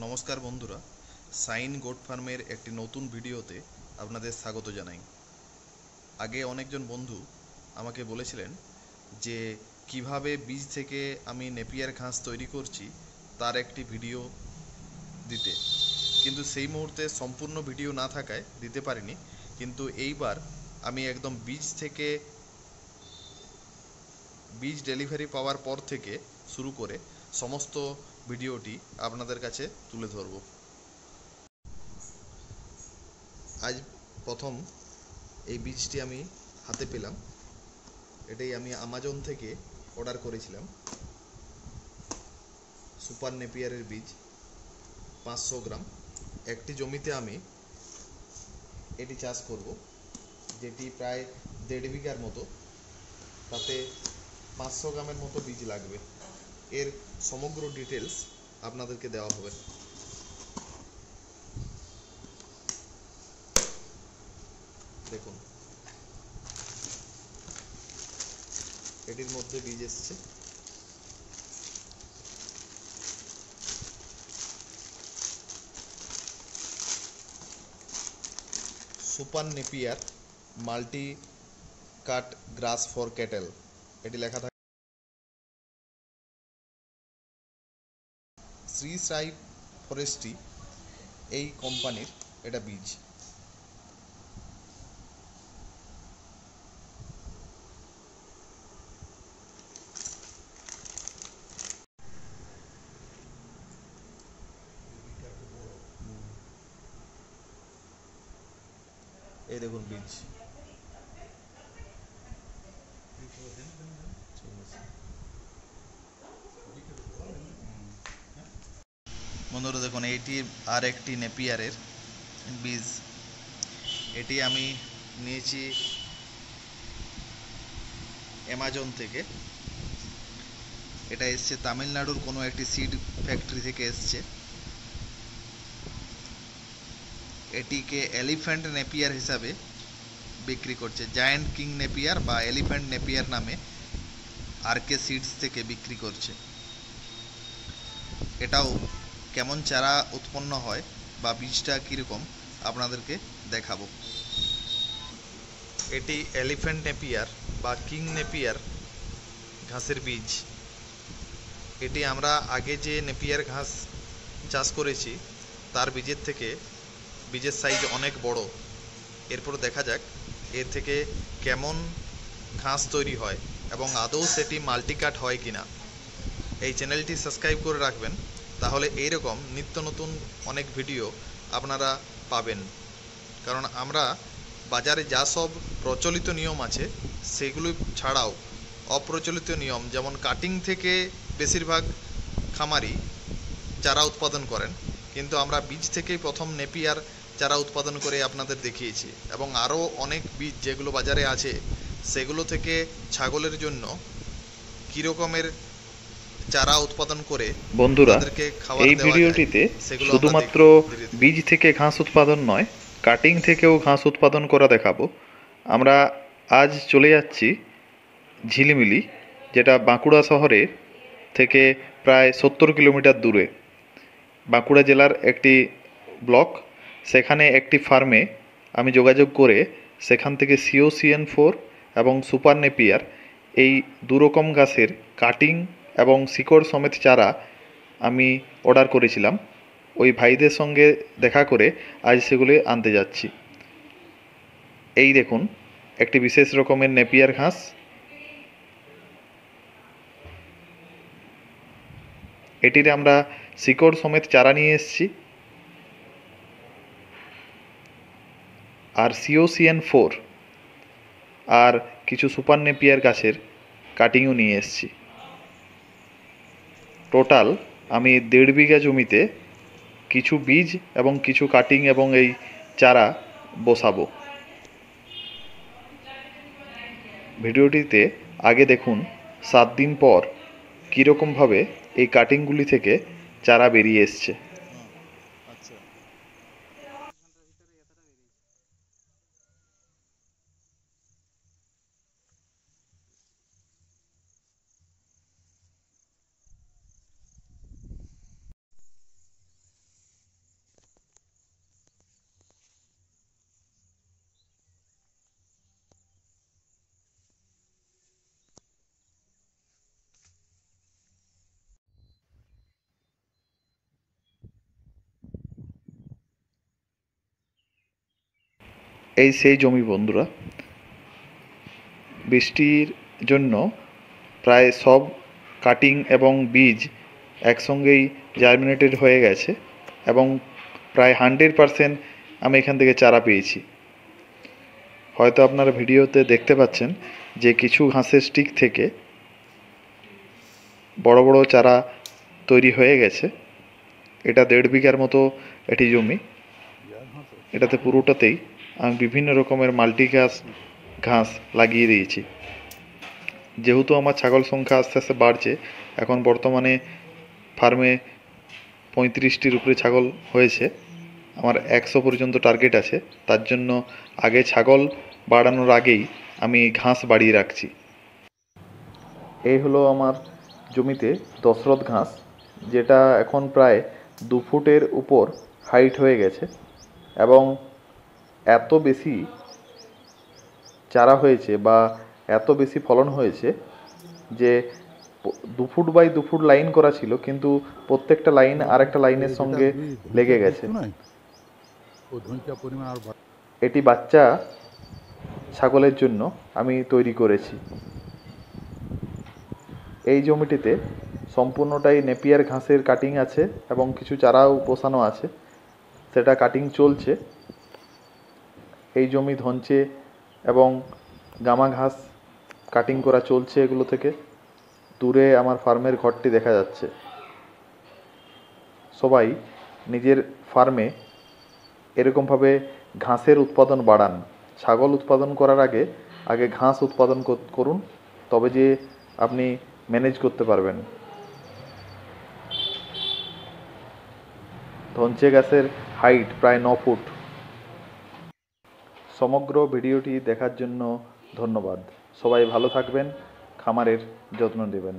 নমস্কার বন্ধুরা, sign goat ফার্মের একটি নতুন ভিডিওতে আপনাদের স্বাগত জানাই। আগে অনেকজন বন্ধু আমাকে বলেছিলেন যে কিভাবে বীজ থেকে আমি নেপিয়ার ঘাস তৈরি করছি তার একটি ভিডিও দিতে, কিন্তু সেই মুহূর্তে সম্পূর্ণ ভিডিও না থাকায় দিতে পারিনি। কিন্তু এইবার আমি একদম বীজ ডেলিভারি পাওয়ার পর থেকে শুরু করে সমস্ত ভিডিওটি আপনাদের কাছে তুলে ধরব। আজ প্রথম এই বীজটি আমি হাতে পেলাম। এটাই আমি অ্যামাজন থেকে অর্ডার করেছিলাম। সুপার নেপিয়ারের বীজ 500 গ্রাম। একটি জমিতে আমি এটি চাষ করব, যেটি প্রায় 1.5 বিঘার মতো। তাতে 500 গ্রামের মতো বীজ লাগবে। এর সমগ্র ডিটেলস আপনাদেরকে দেওয়া হবে। দেখুন, এটির মধ্যে বীজ এসছে। Super Napier multi cut glass for cattle, এটি লেখা থাকে। শ্রী সাই ফরেস্ট্রি এই কোম্পানির এটা বীজ। এই দেখুন বীজ। বন্ধুরা দেখুন, এইটি আর একটি নেপিয়ারের বীজ। এটি আমি নিয়েছি অ্যামাজন থেকে। এটা এসছে তামিলনাড়ুর কোনো একটি সিড ফ্যাক্টরি থেকে এসছে। এটিকে এলিফ্যান্ট নেপিয়ার হিসাবে বিক্রি করছে। জায়ান্ট কিং নেপিয়ার বা এলিফ্যান্ট নেপিয়ার নামে আরকে সিডস থেকে বিক্রি করছে। এটাও কেমন চারা উৎপন্ন হয় বা বীজটা কীরকম আপনাদেরকে দেখাবো। এটি এলিফ্যান্ট নেপিয়ার বা কিং নেপিয়ার ঘাসের বীজ। এটি আমরা আগে যে নেপিয়ার ঘাস চাষ করেছি তার বীজের থেকে বীজের সাইজ অনেক বড়। এরপর দেখা যাক এর থেকে কেমন ঘাস তৈরি হয় এবং আদৌ সেটি মাল্টিকাট হয় কিনা। এই চ্যানেলটি সাবস্ক্রাইব করে রাখবেন, তাহলে এইরকম নিত্য নতুন অনেক ভিডিও আপনারা পাবেন। কারণ আমরা বাজারে যা সব প্রচলিত নিয়ম আছে সেগুলো ছাড়াও অপ্রচলিত নিয়ম, যেমন কাটিং থেকে বেশিরভাগ খামারি চারা উৎপাদন করেন, কিন্তু আমরা বীজ থেকেই প্রথম নেপিয়ার চারা উৎপাদন করে আপনাদের দেখিয়েছি। এবং আরও অনেক বীজ যেগুলো বাজারে আছে সেগুলো থেকে ছাগলের জন্য কীরকমের চারা উৎপাদন করে বন্ধুরা, তাদেরকে খাবার এই দেওয়া যায় ভিডিওটিতে সেগুলো আমরা শুধুমাত্র দেখব ধীরে ধীরে। বীজ থেকে ঘাস উৎপাদন নয়, কাটিং থেকেও ঘাস উৎপাদন করা দেখাবো। আমরা আজ চলে যাচ্ছি ঝিলিমিলি, যেটা বাঁকুড়া শহরের থেকে প্রায় 70 কিলোমিটার দূরে। বাঁকুড়া জেলার একটি ব্লক। সেখানে একটি ফার্মে আমি যোগাযোগ করে সেখান থেকে COCN4 এবং সুপার নেপিয়ার এই দুরকম ঘাসের কাটিং এবং শিকড় সমেত চারা আমি অর্ডার করেছিলাম। ওই ভাইদের সঙ্গে দেখা করে আজ সেগুলি আনতে যাচ্ছি। এই দেখুন, একটি বিশেষ রকমের নেপিয়ার ঘাস। এটির আমরা শিকড় সমেত চারা নিয়ে এসেছি। আর COCN4 আর কিছু সুপার নেপিয়ার গাছের কাটিংও নিয়ে এসেছি। টোটাল আমি 1.5 বিঘা জমিতে কিছু বীজ এবং কিছু কাটিং এবং এই চারা বসাবো। ভিডিওটিতে আগে দেখুন 7 দিন পর কীরকমভাবে এই কাটিংগুলি থেকে চারা বেরিয়ে এসছে। আচ্ছা, এই সেই জমি বন্ধুরা, বৃষ্টির জন্য প্রায় সব কাটিং এবং বীজ একসঙ্গেই জার্মিনেটেড হয়ে গেছে এবং প্রায় 100% আমি এখান থেকে চারা পেয়েছি। হয়তো আপনারা ভিডিওতে দেখতে পাচ্ছেন যে কিছু ঘাসের স্টিক থেকে বড় বড় চারা তৈরি হয়ে গেছে। এটা 1.5 বিঘার মতো এটি জমি। এটাতে পুরোটাতেই আমি বিভিন্ন রকমের ঘাস লাগিয়ে দিয়েছি। যেহেতু আমার ছাগল সংখ্যা আস্তে আস্তে বাড়ছে, এখন বর্তমানে ফার্মে 35টির উপরে ছাগল হয়েছে। আমার 100 পর্যন্ত টার্গেট আছে, তার জন্য আগে ছাগল বাড়ানোর আগেই আমি ঘাস বাড়িয়ে রাখছি। এই হলো আমার জমিতে দশরথ ঘাস, যেটা এখন প্রায় 2 ফুটের উপর হাইট হয়ে গেছে এবং এত বেশি চারা হয়েছে বা এত বেশি ফলন হয়েছে যে 2 ফুট বাই 2 ফুট লাইন করা ছিল, কিন্তু প্রত্যেকটা লাইন আরেকটা লাইনের সঙ্গে লেগে গেছে। এটি বাচ্চা ছাগলের জন্য আমি তৈরি করেছি। এই জমিটিতে সম্পূর্ণটাই নেপিয়ার ঘাসের কাটিং আছে এবং কিছু চারাও বসানো আছে, সেটা কাটিং চলছে। এই জমি ধনচে এবং গামা ঘাস কাটিং করা চলছে। এগুলো থেকে দূরে আমার ফার্মের ঘরটি দেখা যাচ্ছে। সবাই নিজের ফার্মে এরকমভাবে ঘাসের উৎপাদন বাড়ান। ছাগল উৎপাদন করার আগে ঘাস উৎপাদন করুন, তবে যে আপনি ম্যানেজ করতে পারবেন। ধনচে গাছের হাইট প্রায় 9 ফুট। সমগ্র ভিডিওটি দেখার জন্য ধন্যবাদ। সবাই ভালো থাকবেন, খামারের যত্ন নেবেন।